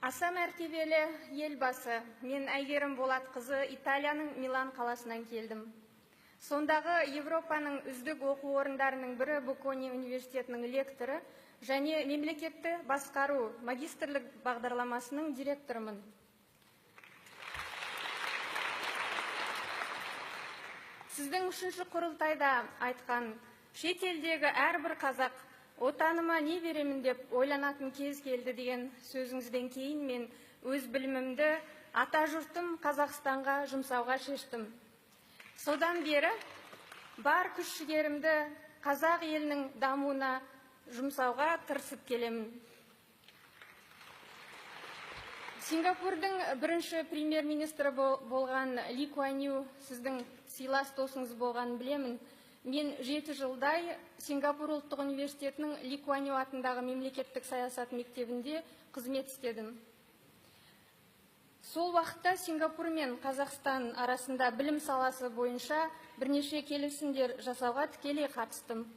Аса мәртебелі елбасы, мен Әйгерім Болатқызы Италияның Милан қаласынан келдім. Сондағы Европаның үздік оқу орындарының бірі Боккони университетінің лекторы және мемлекетті басқару магистрлік бағдарламасының директорымын. Сіздің үшінші құрылтайда айтқан, шет елдегі әрбір қазақ отаныма не беремін деп ойланатын кез келді деген сөзіңізден кейін мен өз білімімді ата жұртым Қазақстанға жұмсауға шештім. Содан бері бар күш-жігерімді қазақ елінің дамуына жұмсауға тырысып келемін. Сингапурдың бірінші премьер-министрі болған Ли Куан Ю сіздің сыйлас досыңыз болғанын білемін. Мен 7 жылдай Сингапур ұлттық университетінің Ли Куан Ю атындағы мемлекеттік саясат мектебінде қызмет істедім. Сол уақытта Сингапур мен Қазақстан арасында білім саласы бойынша бірнеше келісімдер жасауға тікелей қатыстым.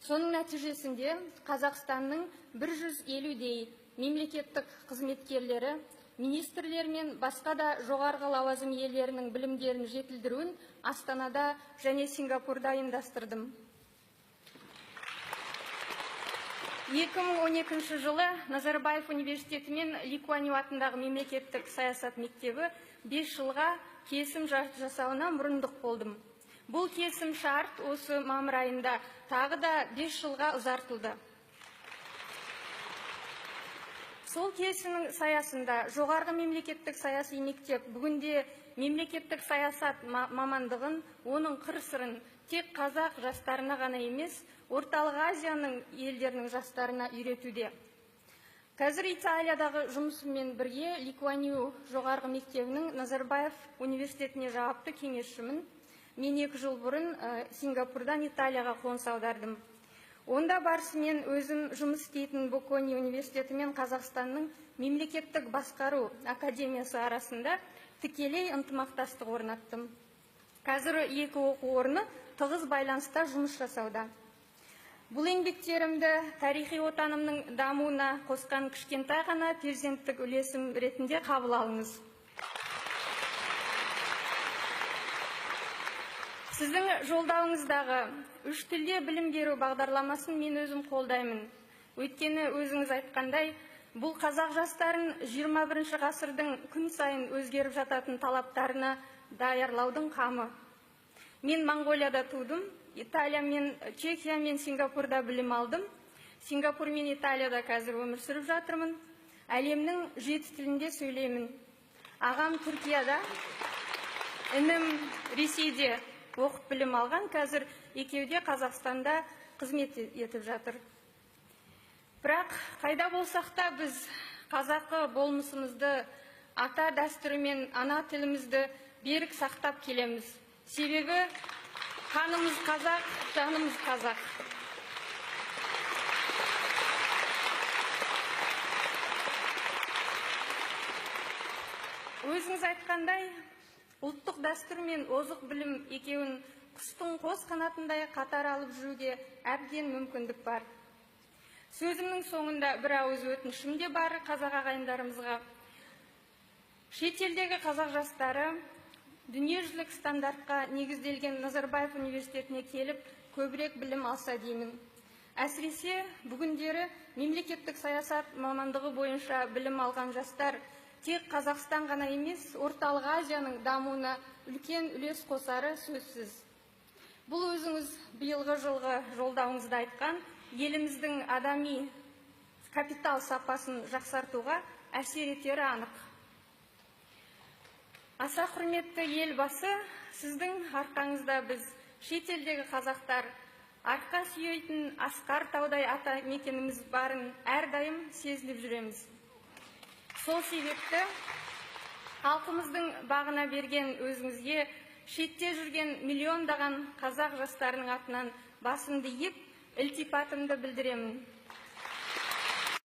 Соның нәтижесінде Қазақстанның 150-дей мемлекеттік қызметкерлері, министрлер мен басқа да жоғарғы лауазым иелерінің білімдерін жетілдіруін Астанада және Сингапурда ұйымдастырдым. 2012 жылы Назарбаев университеті мен Ли Куан Ю атындағы мемлекеттік саясат мектебі 5 жылға келісім жасауына мұрындық болдым. Бұл келісім шарт осы мамыр айында тағы да 5 жылға ұзартылды. Сол келісімнің саясында жоғарғы мемлекеттік саяси мектеп бүгінде мемлекеттік саясат мамандығын, оның қыр-сырын тек қазақ жастарына ғана емес, Орталық Азияның елдерінің жастарына үйретуде. Қазір Италиядағы жұмысымен бірге Ли Куан Ю жоғарғы мектебінің Назарбаев университетіне жауапты кеңесшімін. Мен 2 жыл бұрын Сингапурдан Италияға қоныс аудардым. Онда барысымен өзім жұмыс істейтін Боккони университеті мен Қазақстанның мемлекеттік басқару академиясы арасында тікелей ынтымақтастық орнаттым. Қазір 2 оқу орны тығыз байланыста жұмыс жасауда. Бұл еңбектерімді тарихи отанымның дамуына қосқан кішкентай ғана перзенттік үлесім ретінде қабыл алыңыз. Сіздің жолдауыңыздағы 3 тілде білім беру бағдарламасын мен өзім қолдаймын. Өйткені өзіңіз айтқандай, бұл қазақ жастарын 21 ғасырдың күн сайын өзгеріп жататын талаптарына даярлаудың қамы. Мен Монғолияда тудым, Италия мен Чехия мен Сингапурда білім алдым. Сингапур мен Италияда қазір өмір сүріп жатырмын. Әлемнің 7 тілінде сөйлеймін. Ағам Түркияда, інім Ресейде оқып білім алған, қазір екеуде Қазақстанда қызмет етіп жатыр. Бірақ қайда болсақ та біз қазақы болмысымызды, ата дәстүрі мен ана тілімізді берік сақтап келеміз. Себебі қанымыз қазақ, жанымыз қазақ. Өзіңіз айтқандай, ұлттық дәстүр мен озық білім екеуін құстың қос қанатындай қатар алып жүруге әбден мүмкіндік бар. Сөзімнің соңында бір ауыз өтінішім де бар қазақ ағайындарымызға. Шетелдегі қазақ жастары дүниежүзілік стандартқа негізделген Назарбаев университетіне келіп, көбірек білім алса деймін. Әсіресе бүгіндері мемлекеттік саясат мамандығы бойынша білім алған жастар тек Қазақстан ғана емес, Орталық Азияның дамуына үлкен үлес қосары сөзсіз. Бұл өзіңіз биылғы жылғы жолдауыңызда айтқан, еліміздің адами капитал сапасын жақсартуға әсер етері анық. Аса құрметті елбасы, сіздің арқаңызда біз шетелдегі қазақтар арқа сүйейтін асқар таудай ата мекеніміз барын әрдайым сезініп жүреміз. Сол себепті халқымыздың бағына берген өзіңізге шетте жүрген миллиондаған қазақ жастарының атынан басымды иіп, ілтипатымды білдіремін.